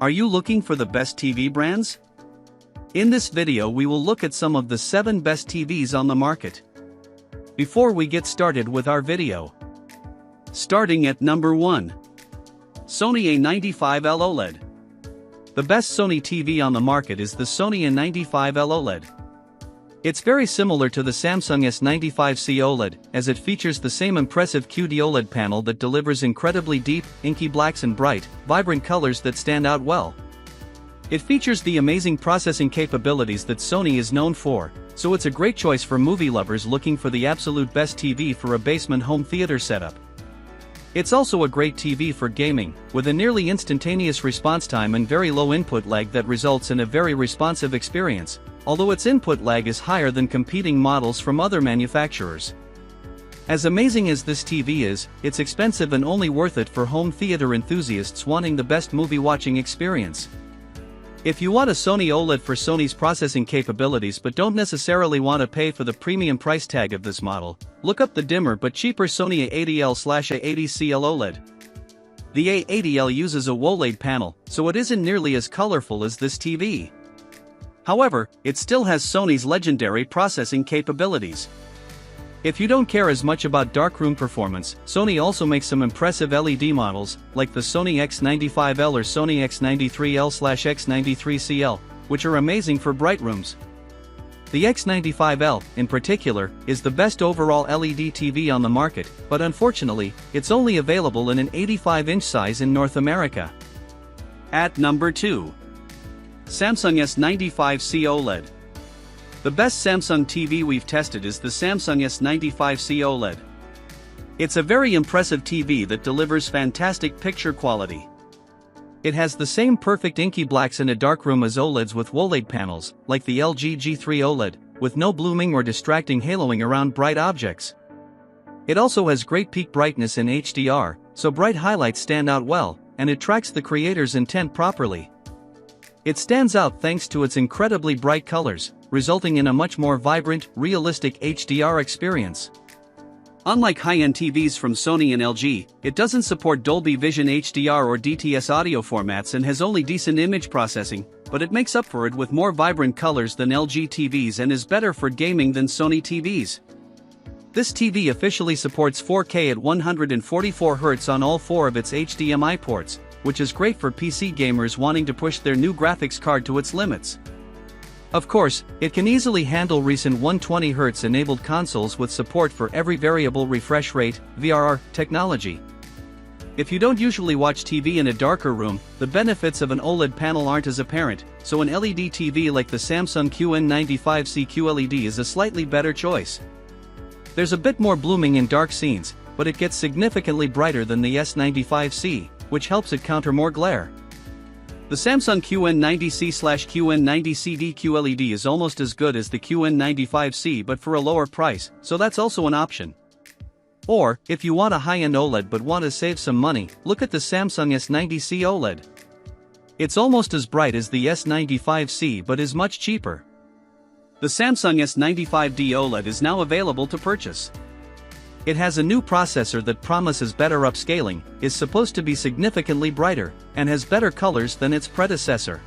Are you looking for the best TV brands? In this video we will look at some of the 7 best TVs on the market. Before we get started with our video. Starting at number 1. Sony A95L OLED. The best Sony TV on the market is the Sony A95L OLED. It's very similar to the Samsung S95C OLED, as it features the same impressive QD OLED panel that delivers incredibly deep, inky blacks and bright, vibrant colors that stand out well. It features the amazing processing capabilities that Sony is known for, so it's a great choice for movie lovers looking for the absolute best TV for a basement home theater setup. It's also a great TV for gaming, with a nearly instantaneous response time and very low input lag that results in a very responsive experience, although its input lag is higher than competing models from other manufacturers. As amazing as this TV is, it's expensive and only worth it for home theater enthusiasts wanting the best movie watching experience. If you want a Sony OLED for Sony's processing capabilities but don't necessarily want to pay for the premium price tag of this model, look up the dimmer but cheaper Sony A80L/A80CL OLED. The A80L uses a OLED panel, so it isn't nearly as colorful as this TV. However, it still has Sony's legendary processing capabilities. If you don't care as much about darkroom performance, Sony also makes some impressive LED models, like the Sony X95L or Sony X93L/X93CL, which are amazing for bright rooms. The X95L, in particular, is the best overall LED TV on the market, but unfortunately, it's only available in an 85-inch size in North America. At number 2. Samsung S95C OLED. The best Samsung TV we've tested is the Samsung S95C OLED. It's a very impressive TV that delivers fantastic picture quality. It has the same perfect inky blacks in a darkroom as OLEDs with OLED panels, like the LG G3 OLED, with no blooming or distracting haloing around bright objects. It also has great peak brightness in HDR, so bright highlights stand out well, and it tracks the creator's intent properly. It stands out thanks to its incredibly bright colors, resulting in a much more vibrant, realistic HDR experience. Unlike high-end TVs from Sony and LG, it doesn't support Dolby Vision HDR or DTS audio formats and has only decent image processing, but it makes up for it with more vibrant colors than LG TVs and is better for gaming than Sony TVs. This TV officially supports 4K at 144 Hz on all 4 of its HDMI ports, which is great for PC gamers wanting to push their new graphics card to its limits. Of course, it can easily handle recent 120Hz enabled consoles with support for every variable refresh rate, VRR, technology. If you don't usually watch TV in a darker room, the benefits of an OLED panel aren't as apparent, so an LED TV like the Samsung QN95C QLED is a slightly better choice. There's a bit more blooming in dark scenes, but it gets significantly brighter than the S95C, which helps it counter more glare. The Samsung QN90C/QN90CD QLED is almost as good as the QN95C but for a lower price, so that's also an option. Or, if you want a high-end OLED but want to save some money, look at the Samsung S90C OLED. It's almost as bright as the S95C but is much cheaper. The Samsung S95D OLED is now available to purchase. It has a new processor that promises better upscaling, is supposed to be significantly brighter, and has better colors than its predecessor.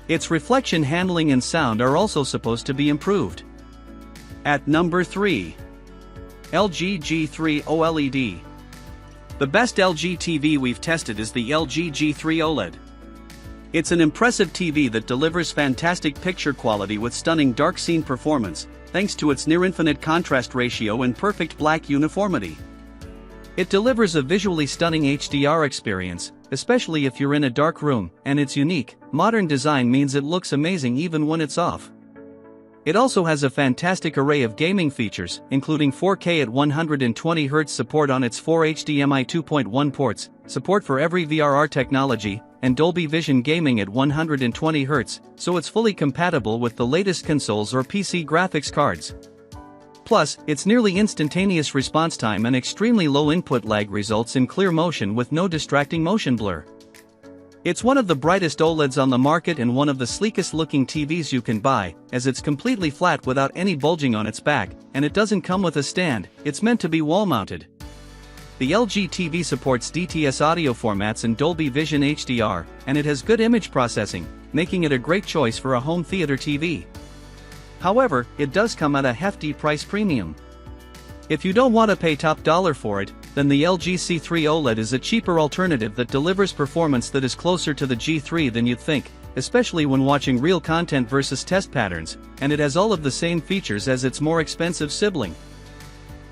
Its reflection handling and sound are also supposed to be improved. At number 3. LG G3 OLED. The best LG TV we've tested is the LG G3 OLED. It's an impressive TV that delivers fantastic picture quality with stunning dark scene performance, thanks to its near-infinite contrast ratio and perfect black uniformity. It delivers a visually stunning HDR experience, especially if you're in a dark room, and its unique, modern design means it looks amazing even when it's off. It also has a fantastic array of gaming features, including 4K at 120 Hz support on its 4 HDMI 2.1 ports, support for every VRR technology, and Dolby Vision gaming at 120 Hz, so it's fully compatible with the latest consoles or PC graphics cards. Plus, its nearly instantaneous response time and extremely low input lag results in clear motion with no distracting motion blur. It's one of the brightest OLEDs on the market and one of the sleekest looking TVs you can buy, as it's completely flat without any bulging on its back, and it doesn't come with a stand, it's meant to be wall mounted. The LG TV supports DTS audio formats and Dolby Vision HDR, and it has good image processing, making it a great choice for a home theater TV. However, it does come at a hefty price premium. If you don't want to pay top dollar for it, then the LG C3 OLED is a cheaper alternative that delivers performance that is closer to the G3 than you'd think, especially when watching real content versus test patterns, and it has all of the same features as its more expensive sibling.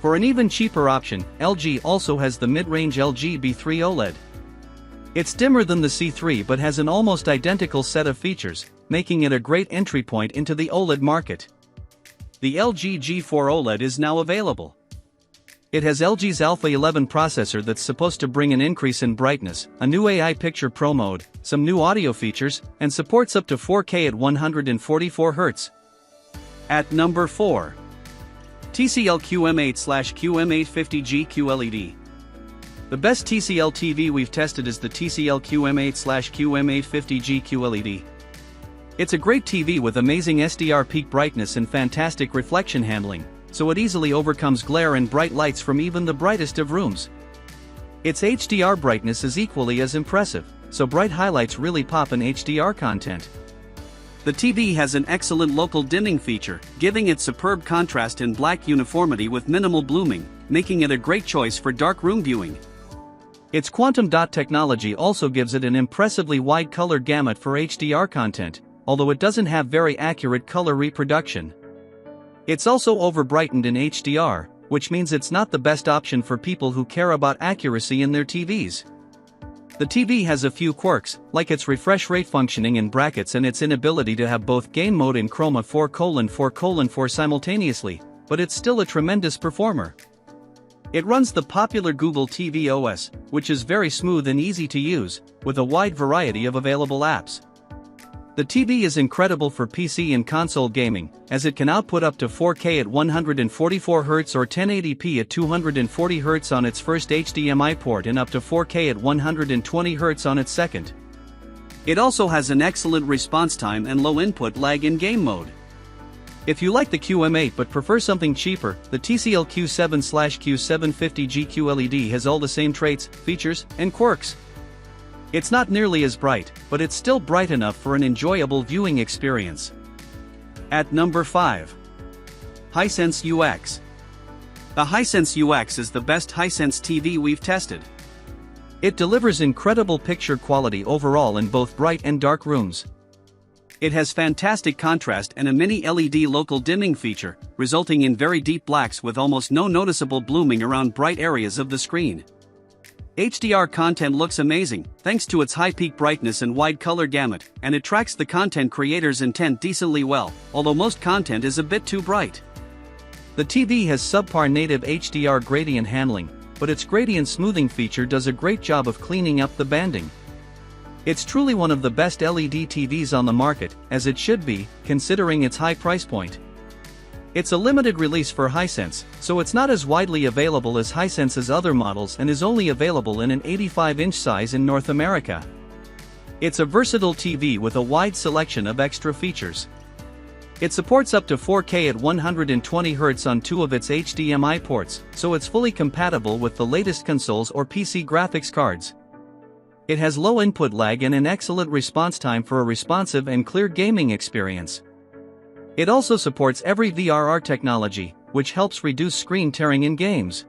For an even cheaper option, LG also has the mid-range LG B3 OLED. It's dimmer than the C3 but has an almost identical set of features, making it a great entry point into the OLED market. The LG G4 OLED is now available. It has LG's Alpha 11 processor that's supposed to bring an increase in brightness, a new AI Picture Pro mode, some new audio features, and supports up to 4K at 144 Hz. At number 4. TCL QM8/QM850G QLED. The best TCL TV we've tested is the TCL QM8/QM850G QLED. It's a great TV with amazing SDR peak brightness and fantastic reflection handling, so it easily overcomes glare and bright lights from even the brightest of rooms. Its HDR brightness is equally as impressive, so bright highlights really pop in HDR content. The TV has an excellent local dimming feature, giving it superb contrast and black uniformity with minimal blooming, making it a great choice for dark room viewing. Its quantum dot technology also gives it an impressively wide color gamut for HDR content, although it doesn't have very accurate color reproduction. It's also overbrightened in HDR, which means it's not the best option for people who care about accuracy in their TVs. The TV has a few quirks, like its refresh rate functioning in brackets and its inability to have both game mode and chroma 4:4:4 simultaneously, but it's still a tremendous performer. It runs the popular Google TV OS, which is very smooth and easy to use, with a wide variety of available apps. The TV is incredible for PC and console gaming, as it can output up to 4K at 144 Hz or 1080p at 240 Hz on its first HDMI port and up to 4K at 120 Hz on its second. It also has an excellent response time and low input lag in game mode. If you like the QM8 but prefer something cheaper, the TCL Q7/Q750G QLED has all the same traits, features, and quirks. It's not nearly as bright, but it's still bright enough for an enjoyable viewing experience. At number 5. Hisense UX. The Hisense UX is the best Hisense TV we've tested. It delivers incredible picture quality overall in both bright and dark rooms. It has fantastic contrast and a mini LED local dimming feature, resulting in very deep blacks with almost no noticeable blooming around bright areas of the screen. HDR content looks amazing, thanks to its high peak brightness and wide color gamut, and it tracks the content creator's intent decently well, although most content is a bit too bright. The TV has subpar native HDR gradient handling, but its gradient smoothing feature does a great job of cleaning up the banding. It's truly one of the best LED TVs on the market, as it should be, considering its high price point. It's a limited release for Hisense, so it's not as widely available as Hisense's other models and is only available in an 85-inch size in North America. It's a versatile TV with a wide selection of extra features. It supports up to 4K at 120 Hz on 2 of its HDMI ports, so it's fully compatible with the latest consoles or PC graphics cards. It has low input lag and an excellent response time for a responsive and clear gaming experience. It also supports every VRR technology, which helps reduce screen tearing in games.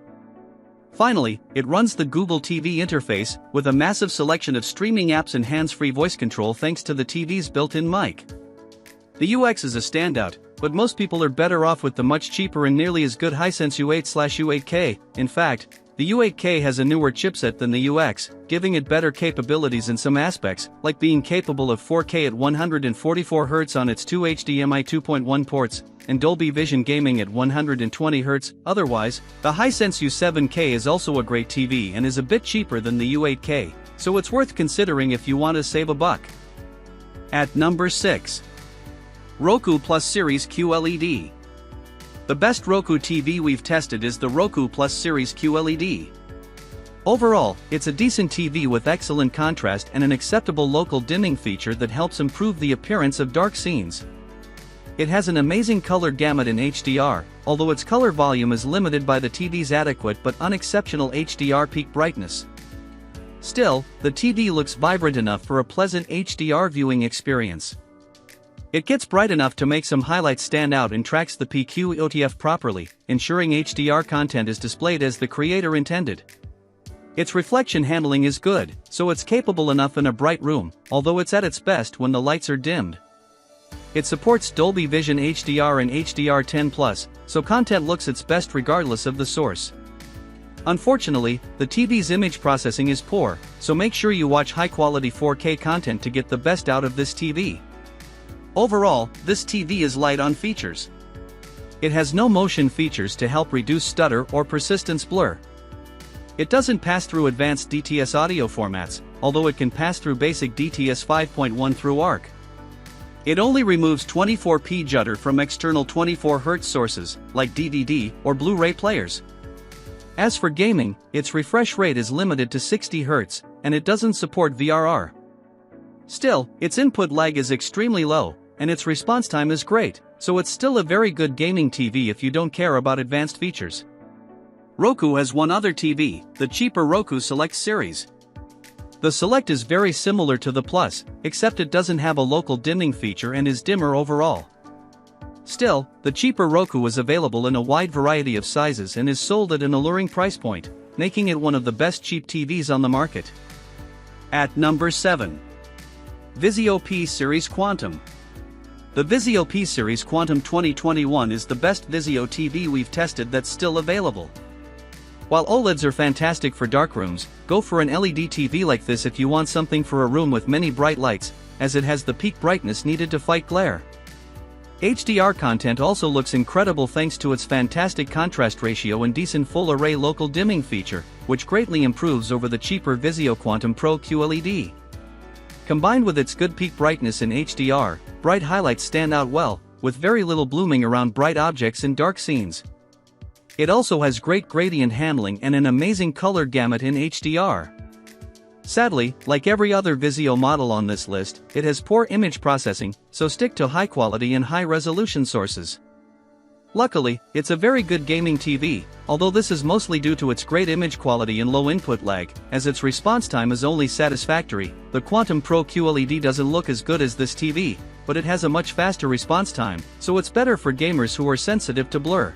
Finally, it runs the Google TV interface, with a massive selection of streaming apps and hands-free voice control thanks to the TV's built-in mic. The UX is a standout, but most people are better off with the much cheaper and nearly as good Hisense U8/U8K. In fact, the U8K has a newer chipset than the UX, giving it better capabilities in some aspects, like being capable of 4K at 144 Hz on its 2 HDMI 2.1 ports, and Dolby Vision gaming at 120 Hz. Otherwise, the Hisense U7K is also a great TV and is a bit cheaper than the U8K, so it's worth considering if you want to save a buck. At number 6. Roku Plus Series QLED. The best Roku TV we've tested is the Roku Plus Series QLED. Overall, it's a decent TV with excellent contrast and an acceptable local dimming feature that helps improve the appearance of dark scenes. It has an amazing color gamut in HDR, although its color volume is limited by the TV's adequate but unexceptional HDR peak brightness. Still, the TV looks vibrant enough for a pleasant HDR viewing experience. It gets bright enough to make some highlights stand out and tracks the PQOTF properly, ensuring HDR content is displayed as the creator intended. Its reflection handling is good, so it's capable enough in a bright room, although it's at its best when the lights are dimmed. It supports Dolby Vision HDR and HDR10+, so content looks its best regardless of the source. Unfortunately, the TV's image processing is poor, so make sure you watch high-quality 4K content to get the best out of this TV. Overall, this TV is light on features. It has no motion features to help reduce stutter or persistence blur. It doesn't pass through advanced DTS audio formats, although it can pass through basic DTS 5.1 through ARC. It only removes 24p judder from external 24Hz sources, like DVD or Blu-ray players. As for gaming, its refresh rate is limited to 60 Hz, and it doesn't support VRR. Still, its input lag is extremely low, and its response time is great, so it's still a very good gaming TV if you don't care about advanced features. Roku has one other TV, the cheaper Roku Select series. The Select is very similar to the Plus, except it doesn't have a local dimming feature and is dimmer overall. Still, the cheaper Roku is available in a wide variety of sizes and is sold at an alluring price point, making it one of the best cheap TVs on the market. At number 7. Vizio P-Series Quantum. The Vizio P-Series Quantum 2021 is the best Vizio TV we've tested that's still available. While OLEDs are fantastic for dark rooms, go for an LED TV like this if you want something for a room with many bright lights, as it has the peak brightness needed to fight glare. HDR content also looks incredible thanks to its fantastic contrast ratio and decent full-array local dimming feature, which greatly improves over the cheaper Vizio Quantum Pro QLED. Combined with its good peak brightness in HDR, bright highlights stand out well, with very little blooming around bright objects in dark scenes. It also has great gradient handling and an amazing color gamut in HDR. Sadly, like every other Vizio model on this list, it has poor image processing, so stick to high quality and high resolution sources. Luckily, it's a very good gaming TV, although this is mostly due to its great image quality and low input lag, as its response time is only satisfactory. The Quantum Pro QLED doesn't look as good as this TV, but it has a much faster response time, so it's better for gamers who are sensitive to blur.